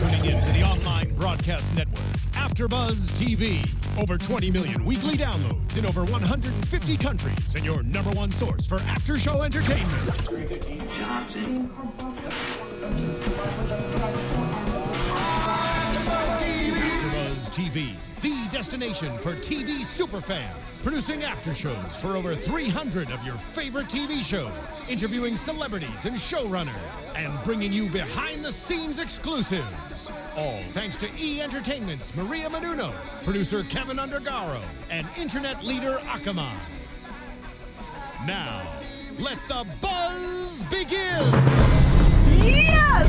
tuning in to the online broadcast network, AFTERBUZZ TV. Over 20 million weekly downloads in over 150 countries, and your number one source for after-show entertainment. AFTERBUZZ TV, the destination for TV superfans. Producing after shows for over 300 of your favorite TV shows, interviewing celebrities and showrunners, and bringing you behind-the-scenes exclusives. All thanks to E! Entertainment's Maria Menounos, producer Kevin Undergaro, and internet leader Akamai. Now, let the buzz begin! Yes!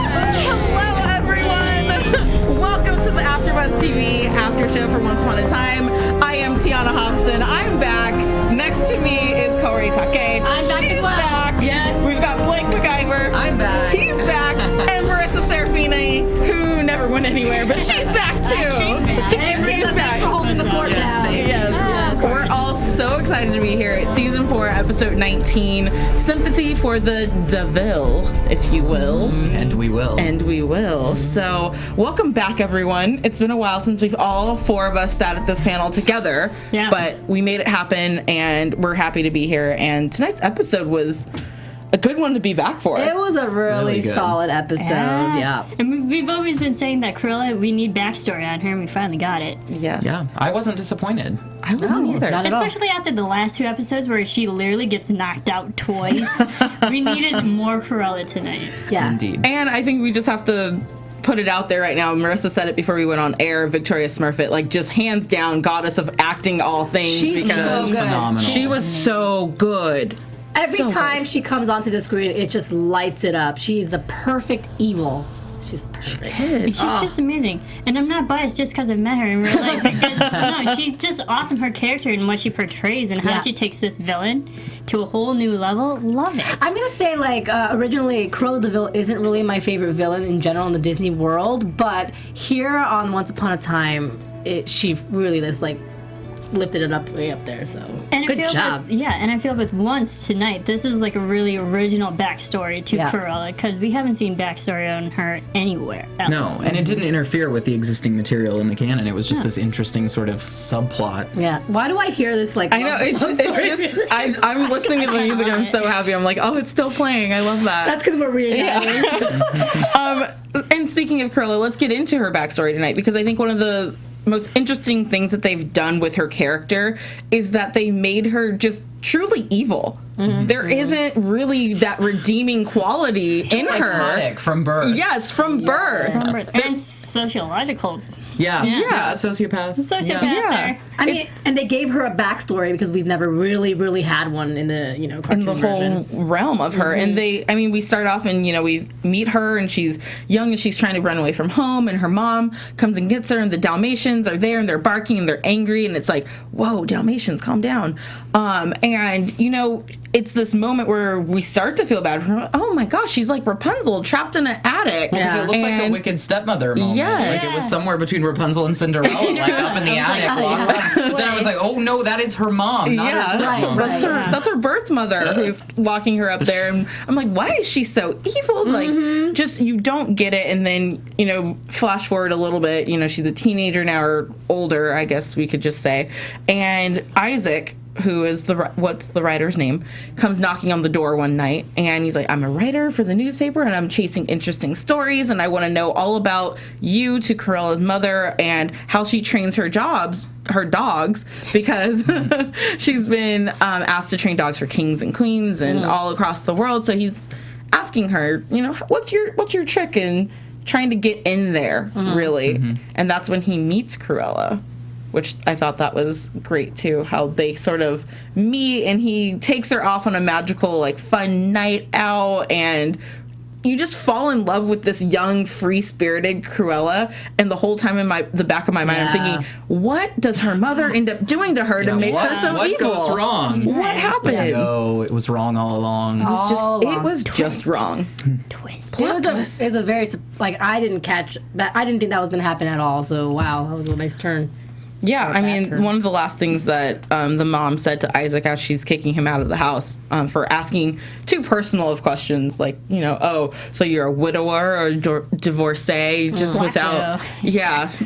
Hello, everyone! Welcome to the AFTERBUZZ TV after show for Once Upon a Time. I am Tiona Hobson. I'm back. Next to me is Kaori Takee. I'm back. She's back. Yes. We've got McIver. I'm back. He's back. And Marisa Serafini, who never went anywhere, but she's back too. Hey, Marisa, thanks for holding the fort down. Yes. We're all so excited to be here. It's season 4, episode 19. Sympathy for the Devil, if you will. And we will. And we will. So, welcome back, everyone. It's been a while since we've all 4 of us sat at this panel together. Yeah. But we made it happen, and we're happy to be here. And tonight's episode was a good one to be back for. It was a really solid episode. Yeah. And we've always been saying that Cruella, we need backstory on her, and we finally got it. Yes. Yeah, I wasn't disappointed. I wasn't either. Not at all. Especially after the last 2 episodes where she literally gets knocked out twice. We needed more Cruella tonight. Yeah. Indeed. And I think we just have to put it out there right now. Marissa said it before we went on air. Victoria Smurfett, like, just hands down goddess of acting all things. She's because so good. Phenomenal. she was so good. Every So time good. she comes onto the screen, it just lights it up. She's the perfect evil. She's perfect. She's just amazing. And I'm not biased just because I met her in real life. Because, no, she's just awesome. Her character and what she portrays and how Yeah. she takes this villain to a whole new level. Love it. I'm going to say, like, originally, Cruella de Vil isn't really my favorite villain in general in the Disney world, but here on Once Upon a Time, she really is, like, lifted it up way up there, so And good job. And I feel with Once tonight, this is like a really original backstory to Yeah. Cruella, because we haven't seen backstory on her anywhere No, else. and it didn't interfere with the existing material in the canon. It was just this interesting sort of subplot. Yeah. Why do I hear this, like, I know, it's just I'm listening to the music and I'm so happy. I'm like, oh, it's still playing. I love that. That's because we're reading And speaking of Cruella, let's get into her backstory tonight, because I think one of the most interesting things that they've done with her character is that they made her just truly evil. There isn't really that redeeming quality in her. Psychotic from birth. Yes, from birth. And sociological. Yeah. Yeah. Sociopath. Sociopath Yeah. there. I mean, and they gave her a backstory because we've never really had one in the, cartoon In the whole version. realm of her. And we start off and, we meet her and she's young and she's trying to run away from home, and her mom comes and gets her, and the Dalmatians are there and they're barking and they're angry, and it's like, whoa, Dalmatians, calm down. And, it's this moment where we start to feel bad for her. Oh my gosh, she's like Rapunzel trapped in an attic. Because it looked like a And- wicked stepmother moment. Yes. Like it was somewhere between Rapunzel and Cinderella, like up in the attic. Locked up. But then I was like, oh no, that is her mom, not her stepmom. That's her. That's her birth mother who's locking her up there, and I'm like, why is she so evil? Like, just you don't get it. And then flash forward a little bit. She's a teenager now, or older, I guess we could just say. And Isaac, who is what's the writer's name, comes knocking on the door one night, and he's like, I'm a writer for the newspaper and I'm chasing interesting stories, and I want to know all about you to Cruella's mother and how she trains her dogs, because she's been asked to train dogs for kings and queens and all across the world. So he's asking her, what's your trick in trying to get in there, really? And that's when he meets Cruella, which I thought that was great too, how they sort of meet and he takes her off on a magical, like, fun night out, and you just fall in love with this young, free-spirited Cruella, and the whole time in the back of my mind I'm thinking, what does her mother end up doing to her to make her so what evil? What goes wrong? What happens? No, it was wrong all along. It was just wrong. Twist. It was a very, like, I didn't catch that. I didn't think that was going to happen at all. So, wow, that was a nice turn. Yeah, I mean, one of the last things that the mom said to Isaac as she's kicking him out of the house for asking too personal of questions, like, oh, so you're a widower or divorcee, just without,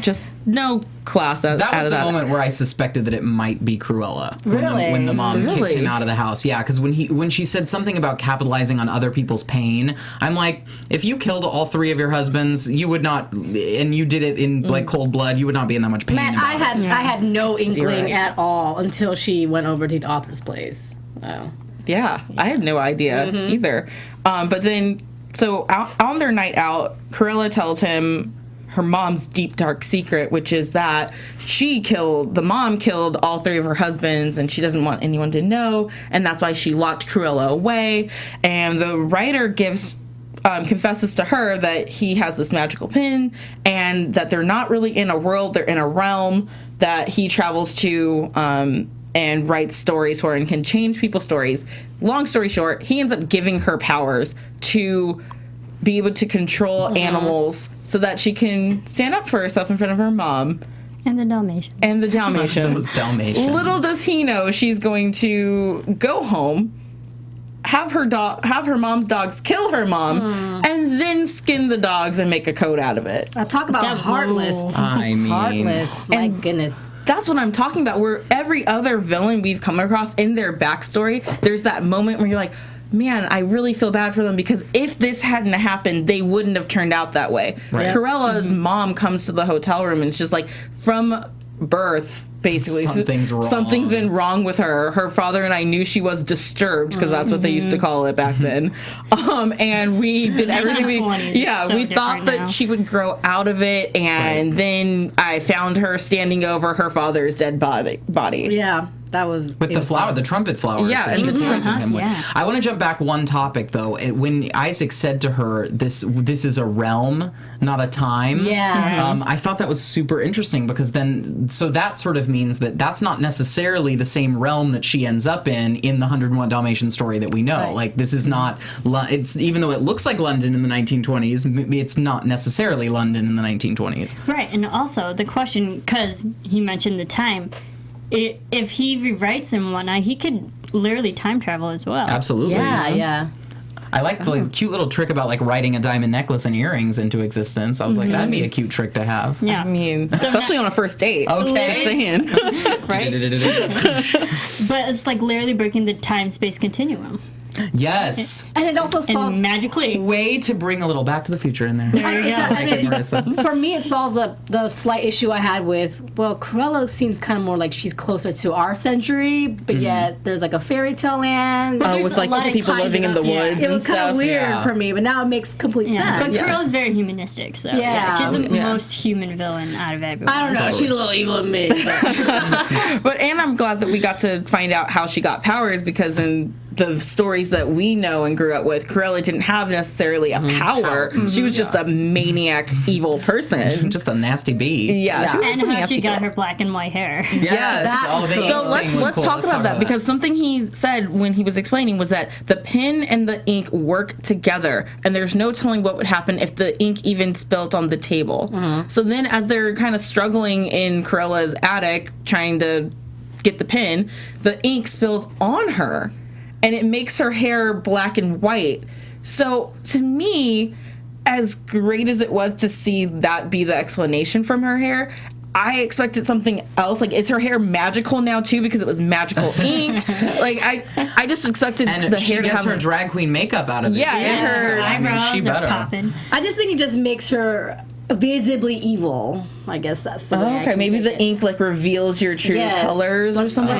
just no class out of that. That was the moment where I suspected that it might be Cruella. Really? When the mom kicked him out of the house. Yeah, because when she said something about capitalizing on other people's pain, I'm like, if you killed all 3 of your husbands, you would not, and you did it in like cold blood, you would not be in that much pain. Man, I had no inkling at all until she went over to the author's place. Wow. Yeah, I had no idea either. But then, so on their night out, Cruella tells him her mom's deep, dark secret, which is that the mom killed all 3 of her husbands, and she doesn't want anyone to know, and that's why she locked Cruella away. And the writer confesses to her that he has this magical pin, and that they're not really in a world, they're in a realm that he travels to and writes stories for and can change people's stories. Long story short, he ends up giving her powers to be able to control animals so that she can stand up for herself in front of her mom. And the Dalmatians. Those Dalmatians. Little does he know she's going to go home, have her mom's dogs kill her mom, and then skin the dogs and make a coat out of it. I'll talk about heartless. I mean, Heartless. My goodness. That's what I'm talking about, where every other villain we've come across in their backstory, there's that moment where you're like, man, I really feel bad for them, because if this hadn't happened, they wouldn't have turned out that way. Right. Cruella's mom comes to the hotel room and it's just like, from birth, basically, something's wrong. Something's been wrong with her. Her father and I knew she was disturbed, because that's what they used to call it back then. And we did everything we thought that she would grow out of it, and then I found her standing over her father's dead body. Yeah. That was with the flower, the trumpet flowers. Yeah, that she had poisoned him with. Yeah. I want to jump back one topic though. When Isaac said to her, "This is a realm, not a time." Yes. I thought that was super interesting, because then that sort of means that that's not necessarily the same realm that she ends up in the 101 Dalmatians story that we know. Right. Like, this is not. It's, even though it looks like London in the 1920s, it's not necessarily London in the 1920s. Right, and also the question, because he mentioned the time. If he rewrites and whatnot, he could literally time travel as well. Absolutely. Yeah. I like the cute little trick about like writing a diamond necklace and earrings into existence. I was like, that'd be a cute trick to have. Yeah. I mean, especially on a first date. Okay. Just saying. Right? But it's like literally breaking the time-space continuum. Yes. And it also solves... And magically. Way to bring a little Back to the Future in there. For me, it solves the slight issue I had with, Cruella seems kind of more like she's closer to our century, but yet there's like a fairy tale land. With like people living in the woods It was kind of weird for me, but now it makes complete sense. But Cruella's very humanistic, so she's the most human villain out of everyone. I don't know. She's a little evil in me. And I'm glad that we got to find out how she got powers, because in the stories that we know and grew up with, Cruella didn't have necessarily a power. She was just a maniac, evil person. Just a nasty bee. Yeah. She was and how she got her black and white hair. Yes. So let's talk about that, because something he said when he was explaining was that the pen and the ink work together, and there's no telling what would happen if the ink even spilt on the table. So then, as they're kind of struggling in Cruella's attic trying to get the pen, the ink spills on her, and it makes her hair black and white. So to me, as great as it was to see that be the explanation from her hair, I expected something else. Like, is her hair magical now too, because it was magical ink? Like, I just expected and the hair to have her drag queen makeup out of it. Yeah, and her eyebrows are popping. I just think it just makes her visibly evil. I guess that's the way. Okay, maybe the ink like reveals your true colors or something.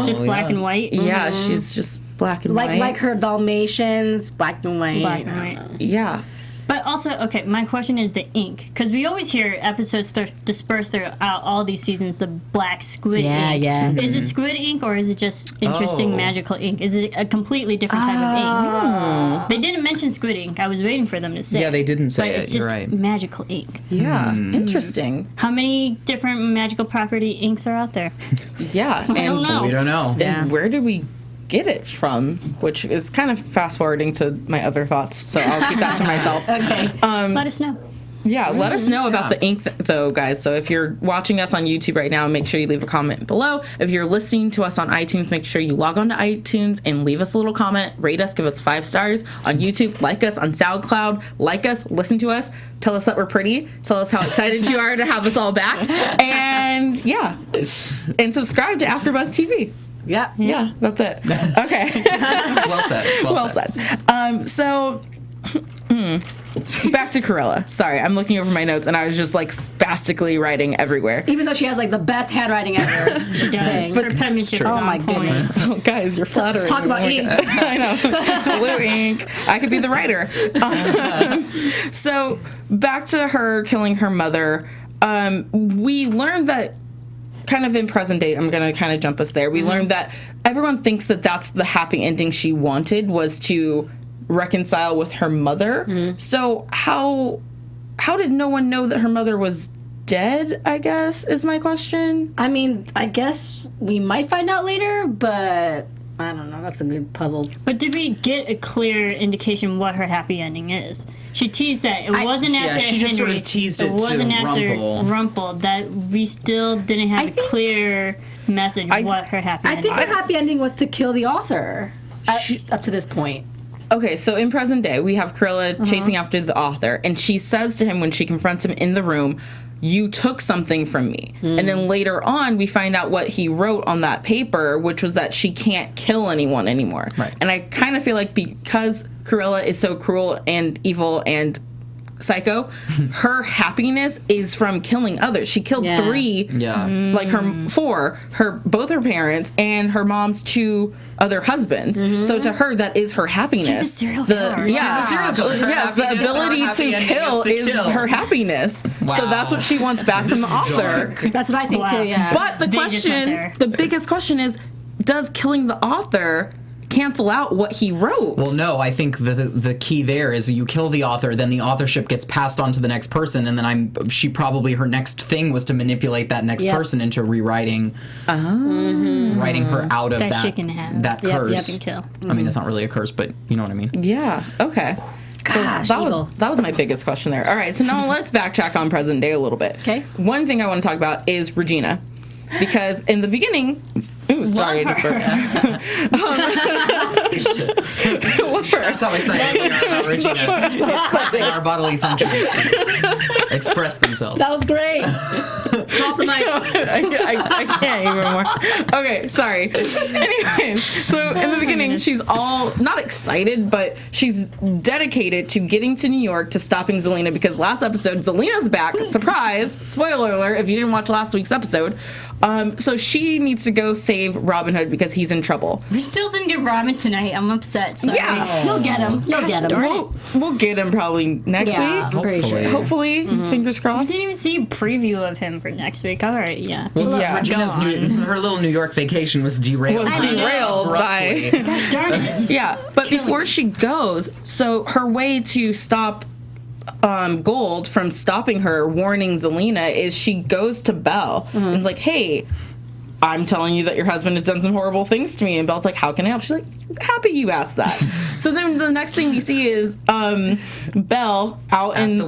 Just black and white. Yeah, she's just black and white. Like her Dalmatians, black and white. Black and white. Yeah. But also, okay, my question is the ink. Because we always hear episodes dispersed throughout all these seasons, the black squid ink. Yeah. Is it squid ink, or is it just interesting magical ink? Is it a completely different type of ink? They didn't mention squid ink. I was waiting for them to say. Yeah, they didn't say but it. It's just You're right. magical ink. Yeah, interesting. How many different magical property inks are out there? Yeah. I don't know. We don't know. And where did we get it from? Which is kind of fast forwarding to my other thoughts, so I'll keep that to myself. Okay. Let us know. Yeah, let us know about the ink, though, guys. So if you're watching us on YouTube right now, make sure you leave a comment below. If you're listening to us on iTunes, make sure you log on to iTunes and leave us a little comment. Rate us, give us 5 stars on YouTube. Like us on SoundCloud. Like us, listen to us. Tell us that we're pretty. Tell us how excited you are to have us all back. And, yeah. And subscribe to AFTERBUZZ TV. Yeah. Yeah, that's it. Okay. Well said. Well said. So... back to Cruella. Sorry, I'm looking over my notes and I was just like spastically writing everywhere. Even though she has like the best handwriting ever. She does. Her penmanship is Oh on my point. goodness. Oh, guys, you're flattering. Talk about Oh my ink. God. I know. Blue ink. I could be the writer. So back to her killing her mother. We learned that kind of in present day, I'm going to kind of jump us there. We learned that everyone thinks that that's the happy ending she wanted, was to reconcile with her mother. So how did no one know that her mother was dead, I guess, is my question. I mean, I guess we might find out later, but I don't know. That's a good puzzle. But did we get a clear indication what her happy ending is? She teased that it wasn't after she just Henry, sort of teased it to wasn't after Rumpel. Rumpel, that we still didn't have I a think- clear message what her happy I ending think her is. happy ending was to kill the author up to this point. Okay, so in present day, we have Cruella chasing after the author, and she says to him when she confronts him in the room, "You took something from me." And then later on, we find out what he wrote on that paper, which was that she can't kill anyone anymore. Right. And I kind of feel like because Cruella is so cruel and evil and psycho, her happiness is from killing others. She killed 3, like both her parents and her mom's 2 other husbands. So to her, that is her happiness. She's a serial killer. Yeah, She's a serial killer. Her yes, the happiness, ability her happy to ending kill is to is kill. her happiness. So that's what she wants back from the author. That's what I think too, yeah. But the They just went question, there. the biggest question is, does killing the author cancel out what he wrote? Well, no, I think the key there is you kill the author, then the authorship gets passed on to the next person, and then her next thing was to manipulate that next person into rewriting, writing her out of That that she can have. that Yep, curse. yep. Can kill. I mean, it's not really a curse, but you know what I mean. Yeah. Okay. Gosh, So evil. that was my biggest question there. All right. So now let's backtrack on present day a little bit. Okay. One thing I want to talk about is Regina, because in the beginning. Ooh, sorry, I just burped. Love her. That's how excited we are about Regina. It's causing our bodily functions to express themselves. That was great. Drop the mic. I can't even more. Okay, sorry. Anyways, so in the beginning, she's all not excited, but she's dedicated to getting to New York to stopping Zelena, because last episode, Zelena's back. Surprise! Spoiler alert if you didn't watch last week's episode. So she needs to go save Robin Hood because he's in trouble. We still didn't get Robin tonight. I'm upset. Sorry. Yeah. You'll get him. You'll get him. We'll get him probably next Yeah, week. I'm pretty sure. Hopefully, fingers I crossed. didn't even see a preview of him for next week. All right, yeah. Well, Yeah. Regina's her little New York vacation was derailed. Was derailed by Gosh darn it. yeah. But before she goes, so her way to stop Gold from stopping her, warning Zelena, is she goes to Belle and is like, "Hey, I'm telling you that your husband has done some horrible things to me." And Belle's like, "How can I help?" She's like, "Happy you asked that." So then the next thing we see is Belle out At the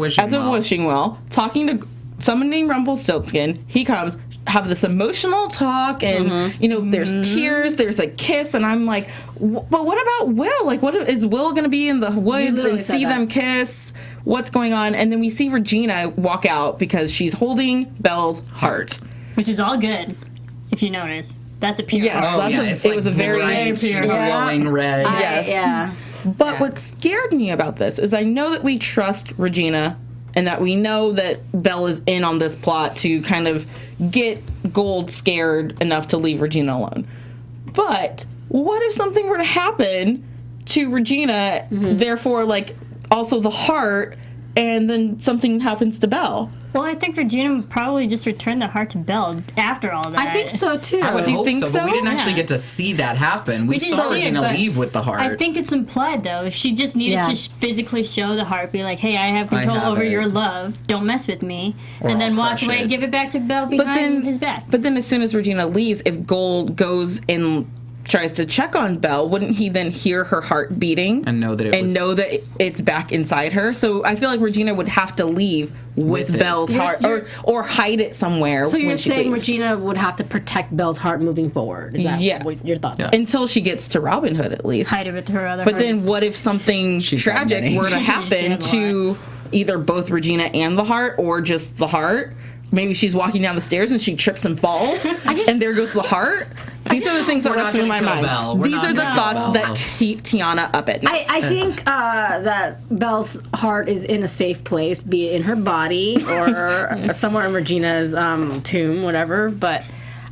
wishing well. talking to someone named Rumpelstiltskin. He comes, have this emotional talk, and there's tears, there's a kiss, and I'm like, but what about Will? Like, what is Will going to be in the woods literally and said see that. them kiss? What's going on? And then we see Regina walk out because she's holding Belle's heart. Which is all good, if you notice. That's a pure Yes. heart. It was a very pure. glowing red. Yes. Yeah. But what scared me about this is I know that we trust Regina and that we know that Belle is in on this plot to kind of get Gold scared enough to leave Regina alone. But what if something were to happen to Regina, therefore, like, also the heart, and then something happens to Belle? Well, I think Regina would probably just return the heart to Belle after all that. I think so too. I would Do you hope think so, but we so? didn't actually Yeah. get to see that happen. We didn't saw see it, Regina but leave with the heart. I think it's implied, though. She just needed Yeah. to physically show the heart, be like, hey, I have control have over it. your love. Don't mess with me. Or and then I'll walk crush away it. and give it back to Belle behind his back. But then as soon as Regina leaves, if Gold goes and tries to check on Belle, wouldn't he then hear her heart beating And know that it's back inside her? So I feel like Regina would have to leave with it. Belle's heart, or hide it somewhere. So you're when she saying leaves. Regina would have to protect Belle's heart moving forward? Is that what your thoughts are? Until she gets to Robin Hood, at least. Hide it with her other But hearts. then what if something tragic many. were to happen had a to either both Regina and the heart, or just the heart? Maybe she's walking down the stairs and she trips and falls, and there goes the heart. These are the things that We're rush not through gonna my kill mind. Belle. We're These not are the gonna kill thoughts Belle. that keep Tiona up at night. I think that Belle's heart is in a safe place, be it in her body or somewhere in Regina's tomb, whatever. But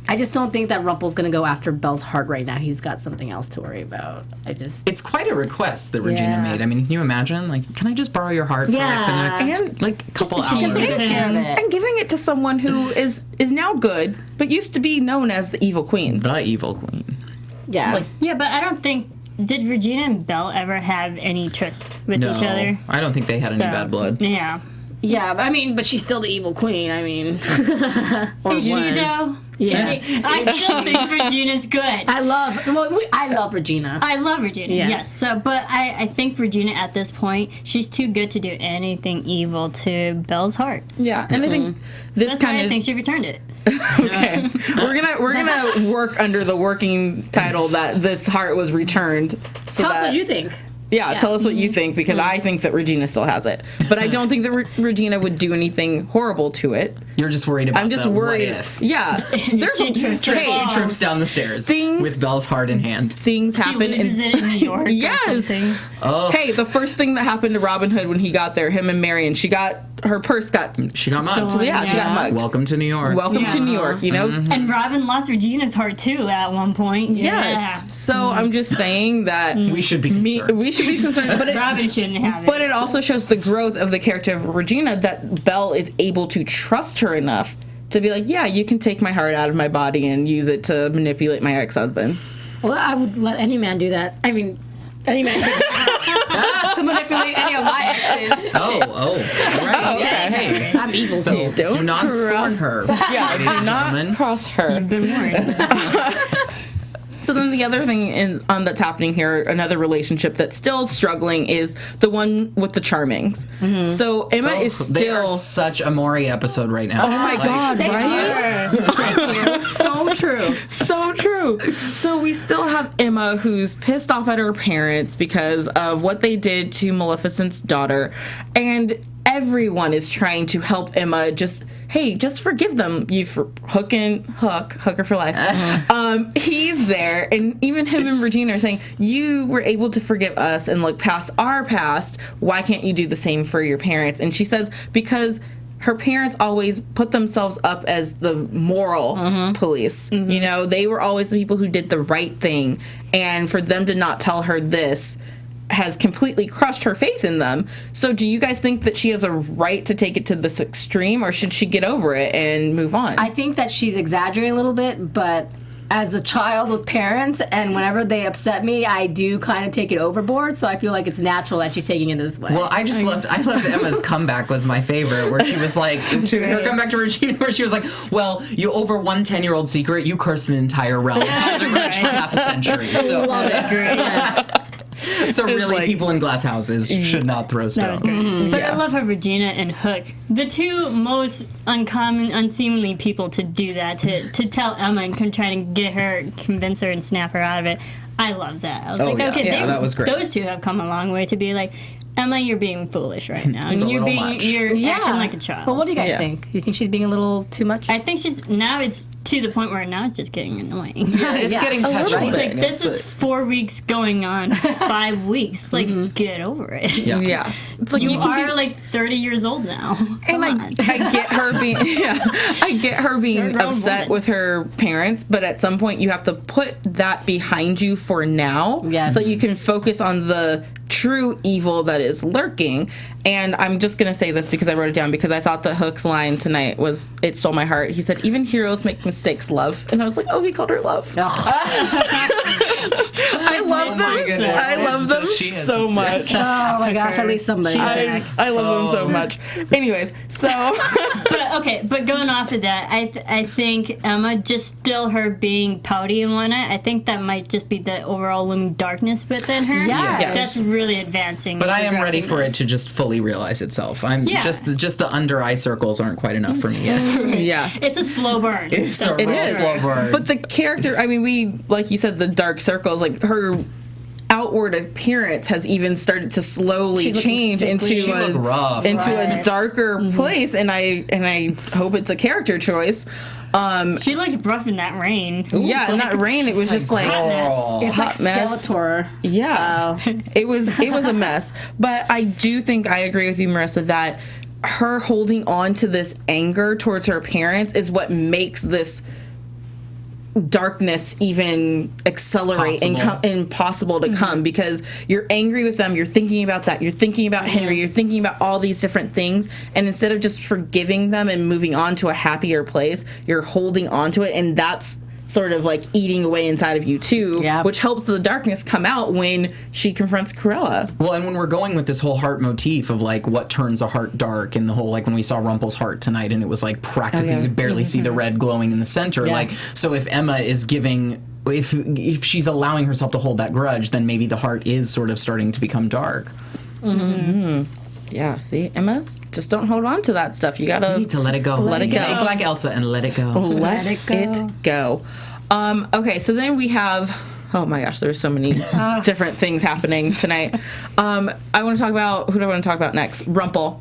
I just don't think that Rumpel's going to go after Belle's heart right now. He's got something else to worry about. It's quite a request that Regina Yeah. made. I mean, can you imagine? Like, can I just borrow your heart Yeah. for like the And next like couple She can hours? take good care of it. And giving it to someone who is now good, but used to be known as the evil queen. The evil queen. Yeah. Yeah, but I don't think. Did Regina and Belle ever have any trysts with No, each other? I don't think they had any bad blood. Yeah. Yeah, I mean, but she's still the evil queen. I mean, or Is she was. though? Yeah. I still think Regina's good. I love Regina. I love Regina, Yeah. yes. So, but I think Regina at this point, she's too good to do anything evil to Belle's heart. Yeah, and I think this That's why kind I of think she returned it. okay. We're gonna work under the working title that this heart was returned. So Tell us that, what you think. Yeah, tell us what you think, because I think that Regina still has it, but I don't think that Regina would do anything horrible to it. You're just worried about I'm just the worried. what if. Yeah, there's She trips her hey, fall. She trips down the stairs Things- with Belle's heart in hand. things She happen. loses it in New York. Yes. Or something. Oh, Hey, the first thing that happened to Robin Hood when he got there, him and Marion, her purse got she got mugged. Stolen. yeah, she got Yeah. mugged. Welcome to New York. Welcome to Yeah. New York, you know. And Robin lost Regina's heart too at one point. Yes. Yeah. So I'm just saying that We should be concerned. we should be concerned, but Robin shouldn't have it. But it also shows the growth of the character of Regina, that Belle is able to trust her enough to be like, yeah, you can take my heart out of my body and use it to manipulate my ex-husband. Well, I would let any man do that. I mean, any man to manipulate any of my exes. Oh, right. Yeah, Hey. I'm evil So too. do not scorn cross- her. Yeah, ladies do and not gentlemen. cross her. been warned. So then the other thing that's happening here, another relationship that's still struggling, is the one with the Charmings. So Emma is They are still... such a Maury episode right now. Oh my God, Thank right? you. Thank you. So true. So true. So we still have Emma, who's pissed off at her parents because of what they did to Maleficent's daughter, and everyone is trying to help Emma. Just forgive them. Hooker for life. He's there, and even him and Regina are saying, you were able to forgive us and look past our past. Why can't you do the same for your parents? And she says, because her parents always put themselves up as the moral police. You know, they were always the people who did the right thing. And for them to not tell her this has completely crushed her faith in them. So do you guys think that she has a right to take it to this extreme, or should she get over it and move on? I think that she's exaggerating a little bit, but as a child with parents, and whenever they upset me, I do kind of take it overboard. So I feel like it's natural that she's taking it this way. Well, I left Emma's comeback was my favorite, where she was like, her comeback to Regina, where she was like, well, you over one 10-year-old secret, you cursed an entire realm. It was rich for half a century. So, love it. so really, like- people in glass houses should not throw That was stones. great. But Yeah. I love how Regina and Hook, the two most uncommon, unseemly people to do that, to tell Emma and try to convince her and snap her out of it. I love that. I was like, yeah. okay, Yeah, that was great. those two have come a long way to be like, Emma, you're being foolish right now. It's a You're little much. you're acting like a child. But what do you guys Yeah. think? You think she's being a little too much? I think it's to the point where now it's just getting annoying. It's Yeah. getting A little petulant. It's like, this It's is 4 weeks going on, 5 weeks. Like, get over it. Yeah. yeah. It's like You you can are like 30 years old now. And I get her being I get her You're a being grown upset woman. with her parents, but at some point you have to put that behind you for now, Yes. so that you can focus on the true evil that is lurking. And I'm just gonna say this because I wrote it down, because I thought that Hook's line tonight was, it stole my heart. He said, even heroes make mistakes, love. And I was like, oh, he called her love. I love I love them so much. Oh my gosh, at least somebody. I love them so much. Anyways, so but going off of that, I think Emma, just still her being pouty and whatnot, I think that might just be the overall looming darkness within her. Yes. That's really advancing. But I am ready for it progressing to just fully realize itself. I'm just the under eye circles aren't quite enough for me yet. yeah. It's a slow burn. It's a It real is. slow burn. But the character, I mean, we, like you said, the dark circles, like her outward appearance has even started to slowly She's looking change sickly. into She looked rough. a Right. darker place, and I hope it's a character choice. She looked rough in that rain. Yeah, in that rain, it was just like hot mess. It's like hot mess. Skeletor. Yeah, it was a mess. But I do think I agree with you, Marissa, that her holding on to this anger towards her parents is what makes this darkness even accelerate and possible to come, because you're angry with them, you're thinking about that, you're thinking about Henry, you're thinking about all these different things, and instead of just forgiving them and moving on to a happier place, you're holding on to it, and that's sort of like eating away inside of you too, which helps the darkness come out when she confronts Cruella. Well, and when we're going with this whole heart motif of like what turns a heart dark, and the whole like when we saw Rumpel's heart tonight and it was like practically you could barely see the red glowing in the center. Like, so if Emma is giving, if she's allowing herself to hold that grudge, then maybe the heart is sort of starting to become dark. Yeah, see, Emma, just don't hold on to that stuff. You gotta You need to let it go. Let it go. Think like Elsa and let it go. let it go. Okay, so then we have, oh my gosh, there's so many different things happening tonight. I want to talk about, who do I want to talk about next? Rumpel.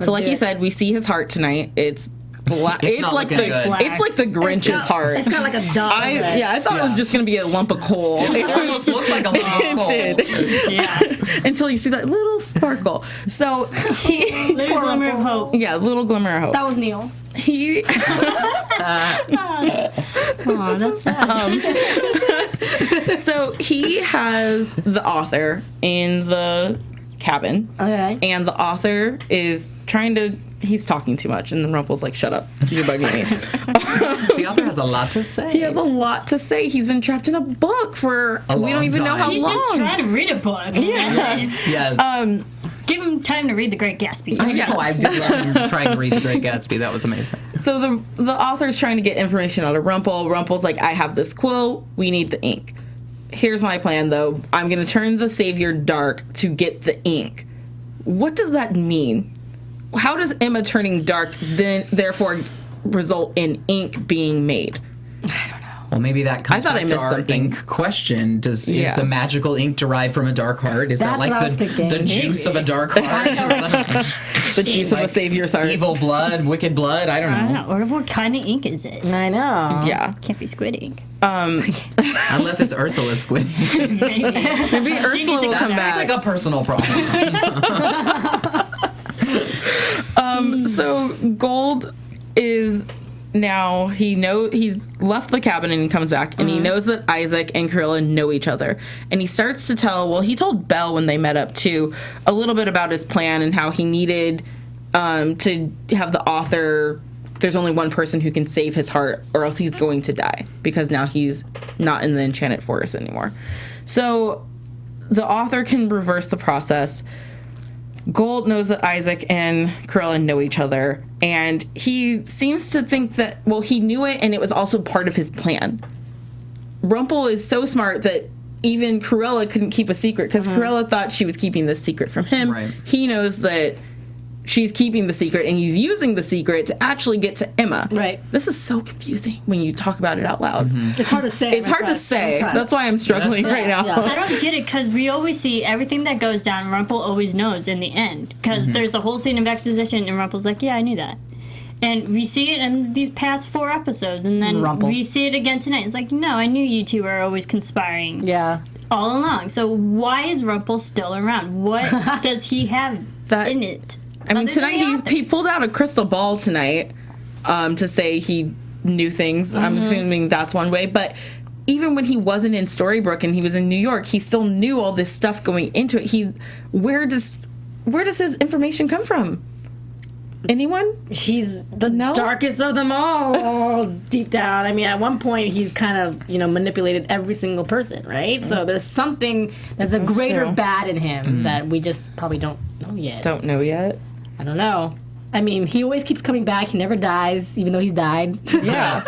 So like you said, we see his heart tonight. It's black. It's not like looking good. it's like the Grinch's heart. It's got like a dot. I thought it was just gonna be a lump of coal. It almost looks like a lump of coal. It did. Yeah. Until you see that little sparkle. So he, Little glimmer of hope. yeah, little glimmer of hope. That was Neil. He Oh, that's sad. so he has the author in the cabin. Okay. And the author is he's talking too much, and Rumpel's like, shut up, you're bugging me. The author has a lot to say. He has a lot to say. He's been trapped in a book for we don't long even know time. how He long. just tried to read a book. Yes. Yes. Give him time to read The Great Gatsby. Yeah. Oh, I did love him trying to read The Great Gatsby. That was amazing. So the author's trying to get information out of Rumpel. Rumpel's like, I have this quill. We need the ink. Here's my plan, though. I'm going to turn the Savior dark to get the ink. What does that mean? How does Emma turning dark then therefore result in ink being made? I don't know. Well, maybe that comes I thought back I to missed our something. ink question. Is Yeah. the magical ink derived from a dark heart? Is That's that what I was like thinking. the juice of a dark heart? The juice of the Savior's heart. Evil blood, wicked blood? I don't I don't know. know. Or what kind of ink is it? I know. Yeah. Can't be squid ink. Unless it's Ursula's squid. Maybe. Maybe Ursula will come Sounds back. like a personal problem. So Gold is now he left the cabin and he comes back and he knows that Isaac and Cruella know each other, and he starts to tell. Well, he told Belle when they met up too a little bit about his plan and how he needed to have the author. There's only one person who can save his heart, or else he's going to die, because now he's not in the Enchanted Forest anymore. So the author can reverse the process. Gold knows that Isaac and Cruella know each other, and he seems to think that, well, he knew it, and it was also part of his plan. Rumpel is so smart that even Cruella couldn't keep a secret, because Cruella thought she was keeping this secret from him. Right. He knows that she's keeping the secret, and he's using the secret to actually get to Emma. Right. This is so confusing when you talk about it out loud. It's hard to say. It's hard to say. That's why I'm struggling right now. Yeah. I don't get it, because we always see everything that goes down. Rumpel always knows in the end, because there's a whole scene of exposition, and Rumpel's like, "Yeah, I knew that." And we see it in these past 4 episodes, and then Rumpel. we see it again tonight. It's like, no, I knew you two were always conspiring Yeah. all along. So why is Rumpel still around? What does he have That- in it? I mean, Other than tonight the he pulled out a crystal ball tonight to say he knew things. I'm assuming that's one way. But even when he wasn't in Storybrooke and he was in New York, he still knew all this stuff going into it. Where does his information come from? Anyone? She's the darkest of them all, deep down. I mean, at one point, he's kind of, manipulated every single person, right? So there's a greater bad in him that we just probably don't know yet. Don't know yet. I don't know. I mean, he always keeps coming back. He never dies, even though he's died. Yeah.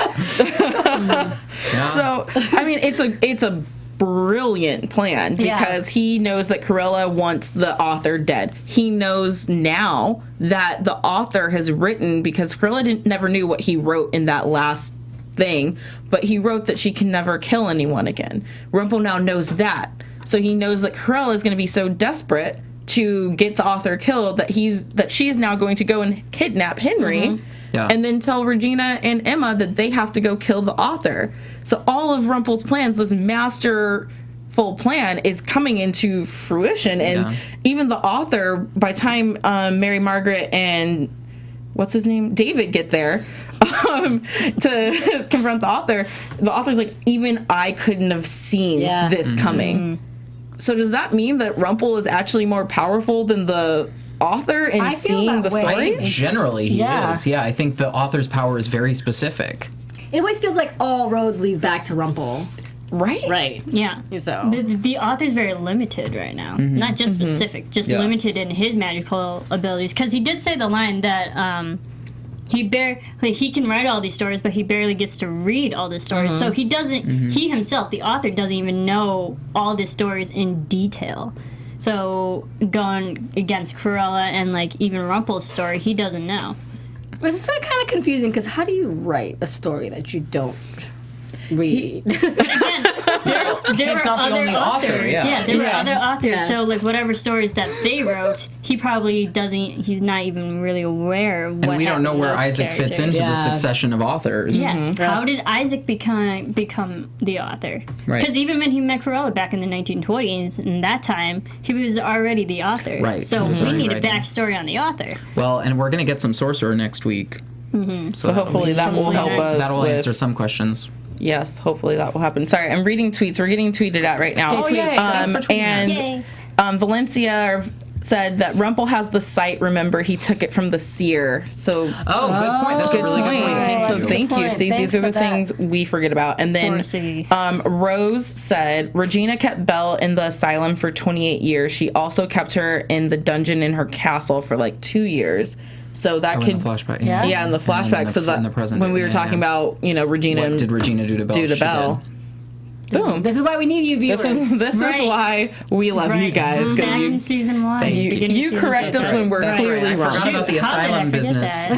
So, I mean, it's a brilliant plan because he knows that Cruella wants the author dead. He knows now that the author has written, because Cruella never knew what he wrote in that last thing, but he wrote that she can never kill anyone again. Rumpel now knows that. So he knows that Cruella is going to be so desperate to get the author killed that she is now going to go and kidnap Henry and then tell Regina and Emma that they have to go kill the author. So all of Rumpel's plans, this masterful plan, is coming into fruition. And even the author, by the time Mary Margaret and what's his name, David, get there to confront the author's like, even I couldn't have seen this coming. So does that mean that Rumpel is actually more powerful than the author in seeing the stories? Generally, he is. Yeah, I think the author's power is very specific. It always feels like all roads lead back to Rumpel. Right. Yeah. So the author's very limited right now. Not just specific, just limited in his magical abilities. Because he did say the line that he can write all these stories, but he barely gets to read all the stories. So he doesn't. He himself, the author, doesn't even know all the stories in detail. So going against Cruella and like even Rumpel's story, he doesn't know. But it's kind of confusing because how do you write a story that you don't read? There were not the only author. There were other authors. So like whatever stories that they wrote, he probably doesn't. He's not even really aware of what. And we don't know where Isaac fits into the succession of authors. Yeah. How did Isaac become the author? Right. Because even when he met Cruella back in the 1920s, in that time, he was already the author. Right. So we need a backstory on the author. Well, and we're going to get some Sorcerer next week. So hopefully that will help us. That'll answer some questions. Yes, hopefully that will happen. Sorry, I'm reading tweets. We're getting tweeted at right now. Oh, yay. And Valencia said that Rumpel has the sight. Remember, he took it from the seer. So, good point. That's a really good point. So thank you. See, these are the things we forget about. And then Rose said Regina kept Belle in the asylum for 28 years. She also kept her in the dungeon in her castle for like 2 years. So that could, in the flashback, in the flashback. So that when we were talking about, Regina, what did Regina do to Belle? Boom. This is why we need you, viewers. This is why we love you guys. Back in season 1. You correct us when we're clearly wrong. I forgot about the asylum business.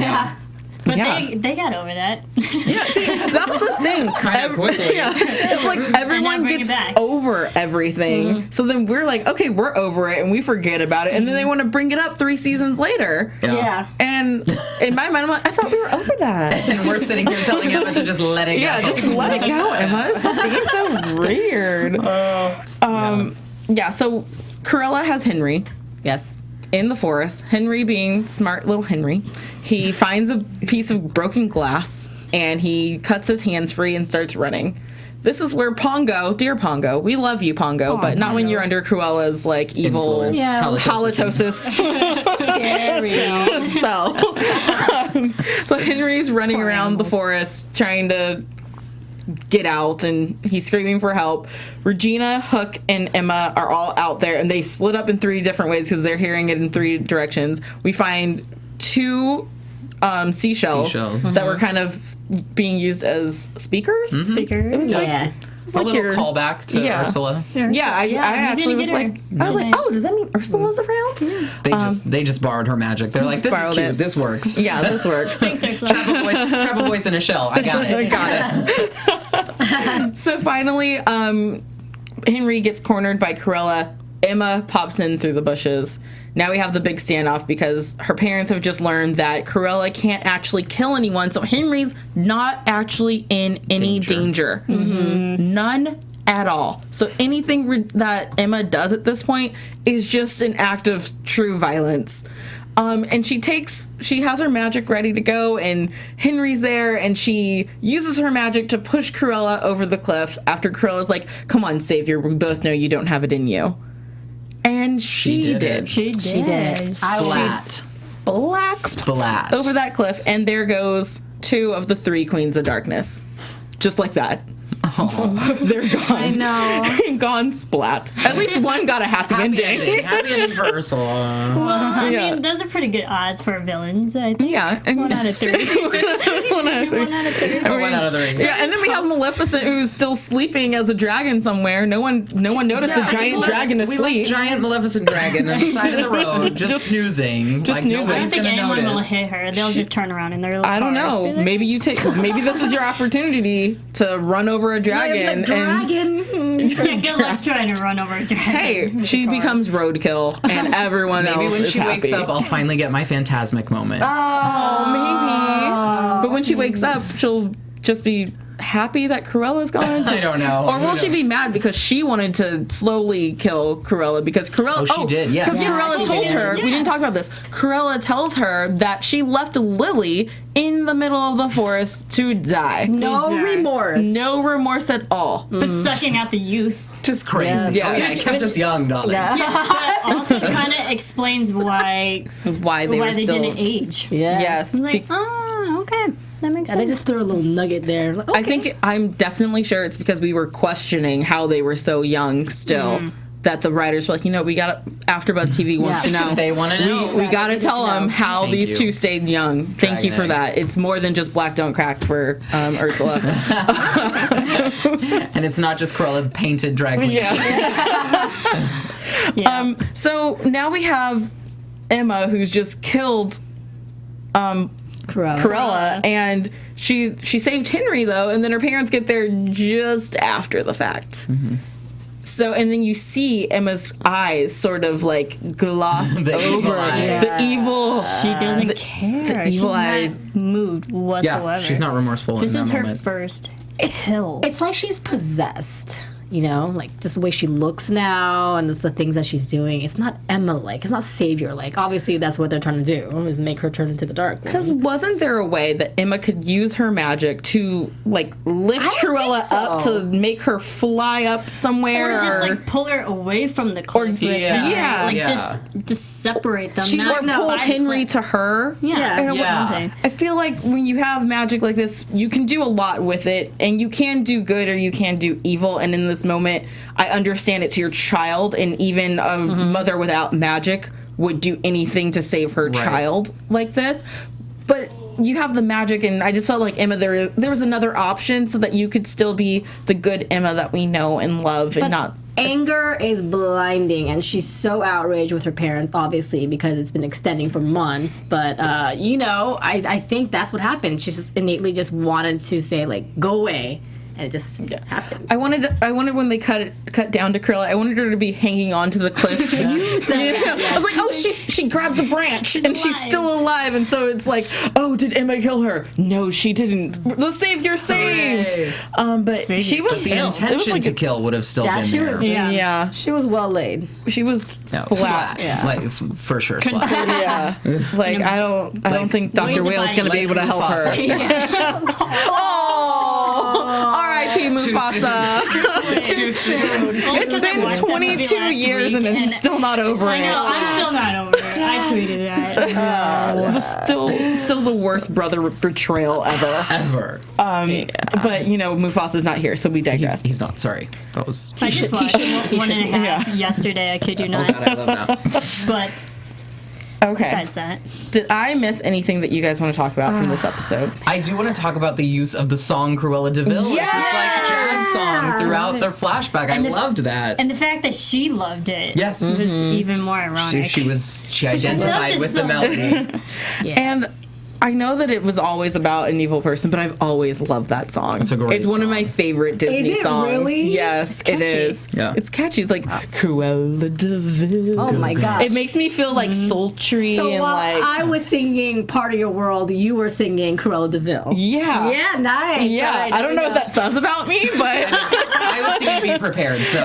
But they got over that. Yeah, see, that's the thing. Kind of quickly. It's like everyone gets over everything. So then we're like, okay, we're over it, and we forget about it. And then they want to bring it up 3 seasons later. Yeah. And in my mind, I'm like, I thought we were over that. And we're sitting here telling Emma to just let it go. Yeah, just let it go, Emma. Stop being so weird. So Cruella has Henry. Yes. In the forest, Henry being smart little Henry, he finds a piece of broken glass and he cuts his hands free and starts running. This is where Pongo, dear Pongo, we love you, Pongo, but not when you're under Cruella's like evil halitosis spell. So Henry's running around the forest trying to get out, and he's screaming for help. Regina, Hook, and Emma are all out there, and they split up in 3 different ways because they're hearing it in 3 directions. We find 2 seashells that were kind of being used as speakers. It was It's a like little callback to Ursula. I actually was like, oh, does that mean Ursula's around? They just borrowed her magic. They're like, this is cute. This works. Yeah, this works. Thanks, Ursula. Travel voice in a shell. I got it. Got it. So finally, Henry gets cornered by Cruella. Emma pops in through the bushes. Now we have the big standoff because her parents have just learned that Cruella can't actually kill anyone, so Henry's not actually in any danger. None at all. So anything that Emma does at this point is just an act of true violence. And she has her magic ready to go, and Henry's there, and she uses her magic to push Cruella over the cliff after Cruella's like, come on, Savior, we both know you don't have it in you. And she did. She did. I was Splat. over that cliff, and there goes 2 of the 3 queens of darkness. Just like that. They're gone. I know. Gone splat. At least one got a happy ending. Happy ending for Ursula. Well, I Yeah. mean, those are pretty good odds for villains, I think. Yeah. 1 out of 3. 1 out of 3. 1 out of 3. Yeah, and then we have Maleficent, who's still sleeping as a dragon somewhere. No one noticed the giant dragon We asleep. left giant Maleficent dragon on the side of the road, just snoozing. just snoozing. I don't Nobody's think gonna anyone will notice. hit her. They'll just turn around in their little I don't cars, know. be like, Maybe this is your opportunity to run over a dragon. And Dragon. Yeah, good luck trying to run over a dragon. hey, with she a car. becomes roadkill, and everyone Maybe else when is she happy. wakes up, I'll finally get my phantasmic moment. Oh, maybe. But when she wakes up, she'll just be happy that Cruella's gone. I don't know. Or will Who she be mad because she wanted to slowly kill Cruella? Because Cruella. Oh, she did, yes. Because Yeah, Cruella she told did. her. We Yeah. didn't talk about this. Cruella tells her that she left Lily in the middle of the forest to die. No Die. remorse. No remorse at all. But sucking out the youth. Just crazy. Yeah. Oh, yeah, it kept us young, darling. Yeah. But also kind of explains why Why they were they still. didn't age. Yeah. Yes. I'm like, oh, okay. That makes And they sense. just threw a little nugget there. Like, I think I'm definitely sure it's because we were questioning how they were so young still. That the writers were like, we got AfterBuzz TV wants to know. They want to know. We got to they tell need to them know. how Thank these you. 2 stayed young. Thank you for Dragon that. It's more than just black don't crack for Ursula. And it's not just Cruella's painted drag queen. Yeah. So now we have Emma, who's just killed Cruella, and she saved Henry though, and then her parents get there just after the fact. So, and then you see Emma's eyes sort of like gloss The over evil eye. the evil. She doesn't care. She's evil eye. not moved whatsoever. Yeah, she's not remorseful This in is that her moment. first kill. it's like she's possessed. Like just the way she looks now and just the things that she's doing. It's not Emma-like. It's not Savior-like. Obviously, that's what they're trying to do, is make her turn into the dark. Because wasn't there a way that Emma could use her magic to like lift I don't Cruella think so. up to make her fly up somewhere? Or just like pull her away from the cliff. with yeah. her. Yeah. Like Yeah. just separate them. She's not or pull by the Henry cliff. to her. Yeah. And Yeah. I feel like when you have magic like this, you can do a lot with it, and you can do good or you can do evil. And in this moment, I understand it's your child, and even a mother without magic would do anything to save her child like this. But you have the magic, and I just felt like Emma, there was another option so that you could still be the good Emma that we know and love, and not. Anger is blinding, and she's so outraged with her parents, obviously, because it's been extending for months. But, I think that's what happened. She just innately just wanted to say, like, go away. And it just happened. I wanted when they cut down to Cruella, I wanted her to be hanging onto the cliff. You said that, I was like, oh, she grabbed the branch and she's alive. still alive, and so it's like, oh, did Emma kill her? No, she didn't. The savior saved. Hooray. But Savior she was The killed. it was intention like to kill would have still Yeah, been she there. was- Yeah. yeah, She was well laid. she was No, splat. splat. Like, for sure, splat. Yeah, like I don't think Dr. Ways Whale's of gonna be able to help her. Oh, R.I.P. Mufasa. Too soon. It's been 22 years and I'm still not over I know, it. I'm still not over it. I tweeted that. Still the worst brother betrayal ever. Ever. But Mufasa's not here, so we digress. He's not. Sorry. That was. I just watched one and a half yesterday, I kid you not. God, I love that. But Okay. besides that, Did I miss anything that you guys want to talk about from this episode? I do want to talk about the use of the song Cruella de Vil. It's this like jazz song throughout their flashback. I loved that. and the fact that she loved it Yes. was even more ironic. She identified it with the so melody. And I know that it was always about an evil person, but I've always loved that song. It's a great one of song. my favorite Disney it songs. really? Yes, it is. Yeah. It's catchy. It's like Cruella de Vil. Oh my gosh. It makes me feel like sultry So and while like I was singing Part of Your World, you were singing Cruella de Vil. yeah. Yeah, nice. Yeah, All right, I don't know there what we that says about me, but I was singing Be Prepared, so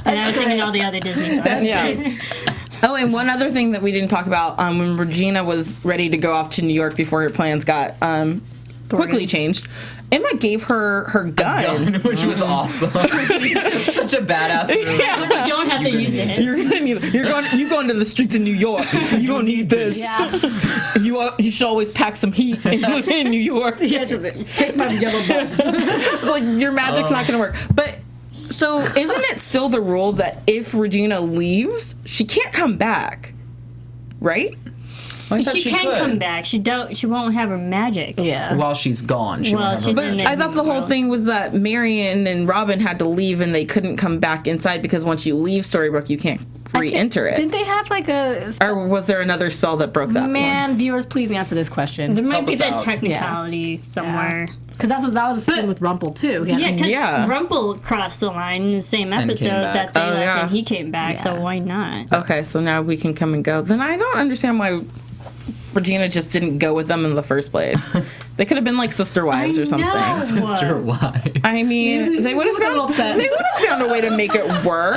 and I was singing all the other Disney songs. yeah. Oh, and one other thing that we didn't talk about, when Regina was ready to go off to New York before her plans got quickly changed, Emma gave her gun. Which was awesome. Such a badass move. Yeah. You don't have to use it. You're gonna need it. You going to the streets of New York. You're gonna need this. Yeah. You should always pack some heat in New York. Yeah, just take my yellow button. Like your magic's not gonna work. But so isn't it still the rule that if Regina leaves, she can't come back, right? I thought She can could. come back. She won't have her magic. Yeah. While she's gone. She Well, won't have she's her in magic. there. I thought the whole thing was that Marion and Robin had to leave and they couldn't come back inside because once you leave Storybrooke, you can't re-enter it. Didn't they have like a Or was there another spell that broke that one? man? Viewers, please answer this question. There might Help be us that out. technicality somewhere. Because that was the thing with Rumpel too. He had Yeah, because Yeah. Rumpel crossed the line in the same came episode back. that they Oh, left yeah. and he came back, so Yeah. why not? Okay, so now we can come and go. Then I don't understand why Regina just didn't go with them in the first place. They could have been like sister wives or something. know. Sister, why? I mean, they would have Look a little found upset. they would have found a way to make it work.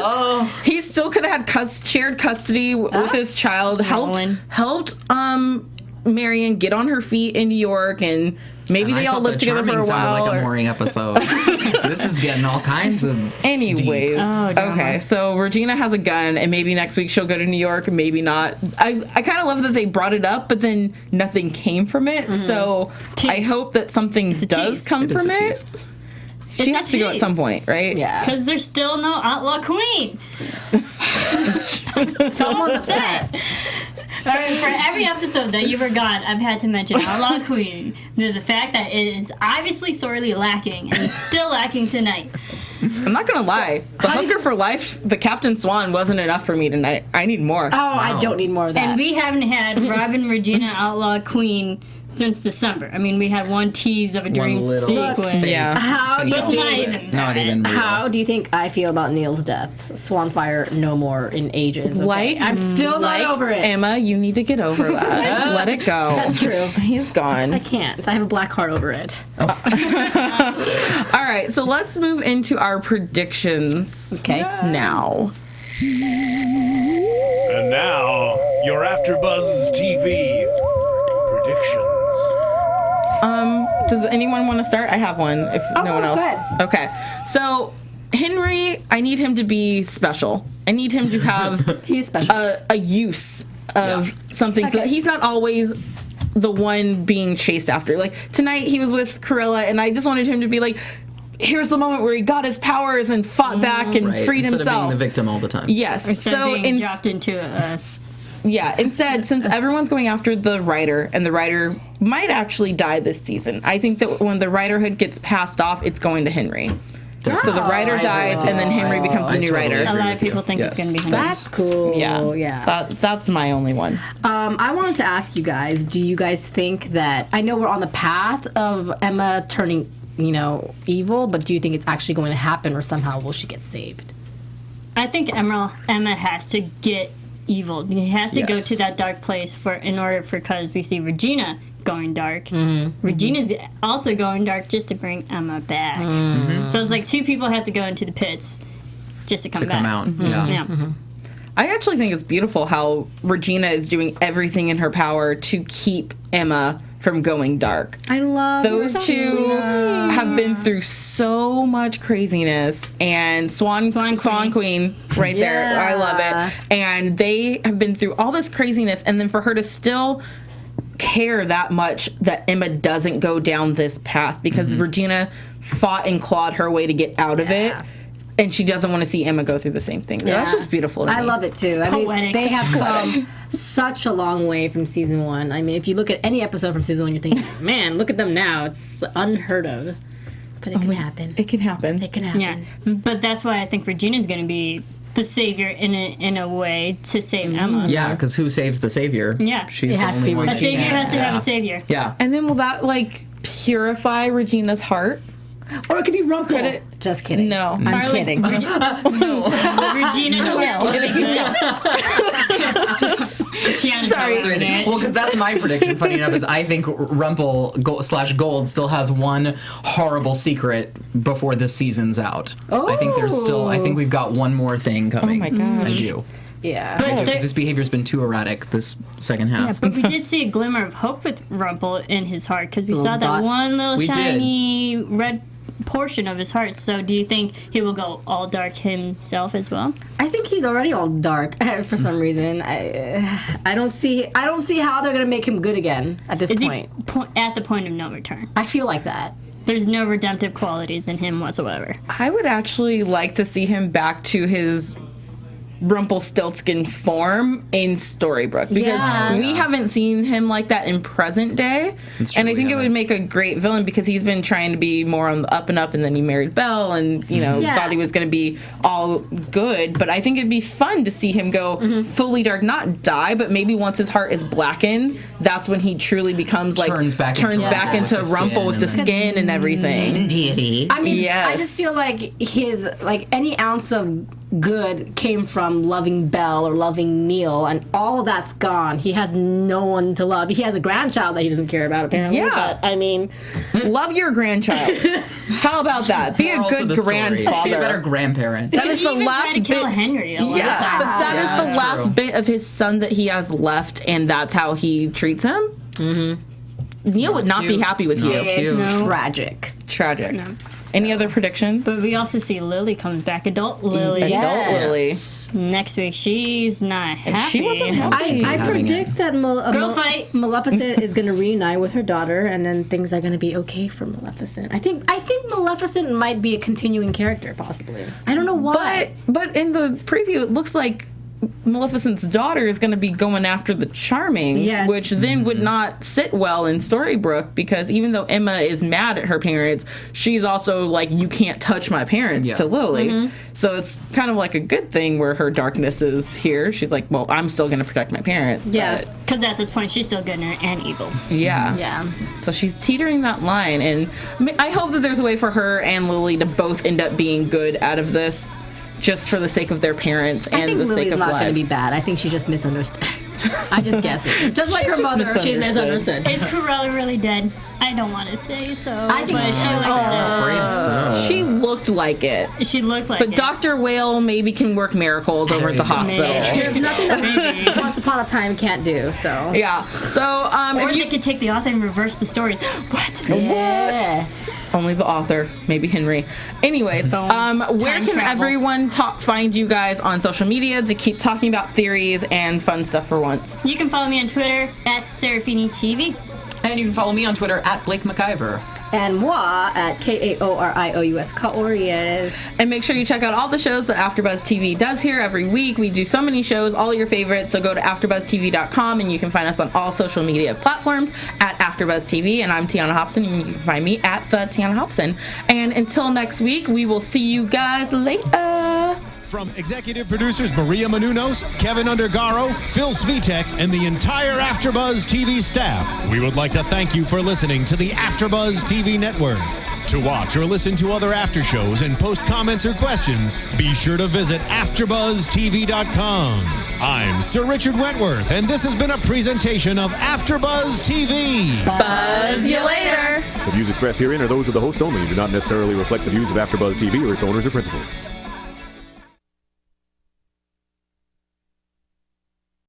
He still could have had shared custody with his child. Rowan. Helped Marion get on her feet in New York, and maybe And they I all thought lived the together for a Charming sounded while. like a or- morning episode. This is getting all kinds of Anyways, Oh, drama. okay, so Regina has a gun, and maybe next week she'll go to New York, maybe not. I kind of love that they brought it up, but then nothing came from it. So I Tease. hope that something a does tease. come It is from a it. tease. She It's has a to go at tease. some point, right? Yeah. Because there's still no outlaw queen. Someone's upset. For every episode that you were gone, I've had to mention outlaw queen. The fact that it is obviously sorely lacking and still lacking tonight. I'm not gonna lie. The Hunger for Life, the Captain Swan wasn't enough for me tonight. I need more. Oh, I don't need more of that. And we haven't had Robin, Regina, outlaw queen since December. I mean, we had one tease of a dream little sequence. Yeah. How do you But not think? even Not that. even real. How do you think I feel about Neil's death? Swanfire no more in ages. Okay? Like I'm still not over it. Emma, you need to get over that. Let it go. That's true. He's gone. I can't. I have a black heart over it. All right, so let's move into our predictions. Okay. Now. And now, your AfterBuzz TV predictions. Does anyone want to start? I have one. If no one else. go ahead. Okay. So Henry, I need him to be special. I need him to have He's special. a use of something, so that he's not always the one being chased after. Like tonight, he was with Corella, and I just wanted him to be like, here's the moment where he got his powers and fought back and Right, freed instead himself. of being the victim all the time. Yes. Instead So of being dropped into a yeah, instead, since everyone's going after the writer, and the writer might actually die this season, I think that when the writerhood gets passed off, it's going to Henry. So the writer dies, and then Henry becomes the I new totally writer. a lot of with you. people think it's Yes. going to be Henry. That's cool. Yeah, Yeah. That's my only one. I wanted to ask you guys, do you guys think that, I know we're on the path of Emma turning, evil, but do you think it's actually going to happen, or somehow will she get saved? I think Emma has to get evil. He has to go Yes. to that dark place because we see Regina going dark. Mm-hmm. Regina's also going dark just to bring Emma back. Mm-hmm. So it's like two people have to go into the pits just to come To back. come out. Mm-hmm. Yeah. Yeah. I actually think it's beautiful how Regina is doing everything in her power to keep Emma from going dark. I love Those two have been through so much craziness, and Swan Queen right there. I love it. And they have been through all this craziness, and then for her to still care that much that Emma doesn't go down this path, because Regina fought and clawed her way to get out of it. And she doesn't want to see Emma go through the same thing. That's just beautiful to me. I love it too. I mean, poetic. they It's have come such a long way from season one. I mean, if you look at any episode from season one, you're thinking, man, look at them now. It's unheard of. But it can happen. It can happen. It can happen. Yeah. But that's why I think Regina's going to be the savior in a way to save Emma. Yeah, because who saves the savior? Yeah. She's It the has to only be one. A that savior can. has to have Yeah. a savior. Yeah. And then will that purify Regina's heart? Or it could be Rumpel. Just kidding. No. I'm Harley- kidding. Regina's Tiana's Sorry. not in it. Well, because that's my prediction. Funny enough, is I think Rumpel / Gold still has one horrible secret before this season's out. I think there's still. I think we've got one more thing coming. Oh my gosh. I do. Yeah. But there- Because his behavior's been too erratic this second half. Yeah, but we did see a glimmer of hope with Rumpel in his heart because we Little saw that dot. one little We did. shiny red portion of his heart. So do you think he will go all dark himself as well? I think he's already all dark for some reason. I don't see how they're gonna make him good again at this Is point. he at the point of no return? I feel like that. There's no redemptive qualities in him whatsoever. I would actually like to see him back to his Rumpelstiltskin form in Storybrooke because Yeah. we haven't seen him like that in present day. It's true, And I we think it haven't. would make a great villain because he's been trying to be more on the up and up, and then he married Belle and, you know, Yeah. thought he was going to be all good. But I think it'd be fun to see him go fully dark, not die, but maybe once his heart is blackened, that's when he truly becomes like Turns back into back Rumpel into with the Rumpel skin with the and then- skin and everything. Deity. I mean, I Yes. just feel like his any ounce of good came from loving Belle or loving Neil, and all of that's gone. He has no one to love. He has a grandchild that he doesn't care about, apparently. Yeah. But, I mean, Love your grandchild. How about that? Be a Moral to good the story. grandfather. Be a better grandparent. That is He the even last tried to kill bit. Henry a lot of Yeah, times. but that is Yeah, the that's last true. bit of his son that he has left, and that's how he treats him. Mm-hmm. Neil would not be cute. happy with you. No. it's Cute. No. tragic. Tragic. Any other predictions? But we also see Lily coming back, adult Lily. Yeah. Adult Lily. Next week, she's not happy. She wasn't happy. I having predict that Girl fight. Maleficent is going to reunite with her daughter, and then things are going to be okay for Maleficent. I think Maleficent might be a continuing character, possibly. I don't know why. But in the preview, it looks like Maleficent's daughter is going to be going after the Charmings, Yes. which then would not sit well in Storybrooke because even though Emma is mad at her parents, she's also like, you can't touch my parents Yeah. to Lily. So it's kind of like a good thing where her darkness is here. She's like, well, I'm still going to protect my parents. Yeah. But Because at this point, she's still good and evil. yeah. Yeah. So she's teetering that line, and I hope that there's a way for her and Lily to both end up being good out of this, just for the sake of their parents I and think the Lily's sake of not going to lives. be bad. I think she just misunderstood. I'm just guessing. Just like her just mother, she's misunderstood. misunderstood. Is Cruella really dead? I don't want to say so, I think- but she looks I'm afraid so. She looked like it. dead. She looked like But it. Dr. Whale maybe can work miracles over at the Maybe. hospital. Maybe. There's nothing that Once Upon a Time can't do, so. Yeah. So Or if they you could take the author and reverse the story. What? Yeah. only the author, maybe Henry. Anyways, where Time can travel. everyone find you guys on social media to keep talking about theories and fun stuff for once? You can follow me on Twitter at Serafini TV. And you can follow me on Twitter at Blake McIver. And moi at Kaorious. Kaorious. And make sure you check out all the shows that AfterBuzz TV does here every week. We do so many shows, all your favorites. So go to AfterBuzzTV.com and you can find us on all social media platforms at AfterBuzz TV. And I'm Tiona Hobson, and you can find me at the Tiona Hobson. And until next week, we will see you guys later. From executive producers Maria Menounos, Kevin Undergaro, Phil Svitek, and the entire AfterBuzz TV staff, we would like to thank you for listening to the AfterBuzz TV network. To watch or listen to other after shows and post comments or questions, be sure to visit AfterBuzzTV.com. I'm Sir Richard Wentworth, and this has been a presentation of AfterBuzz TV. Buzz you later. The views expressed herein are those of the hosts only and do not necessarily reflect the views of AfterBuzz TV or its owners or principals.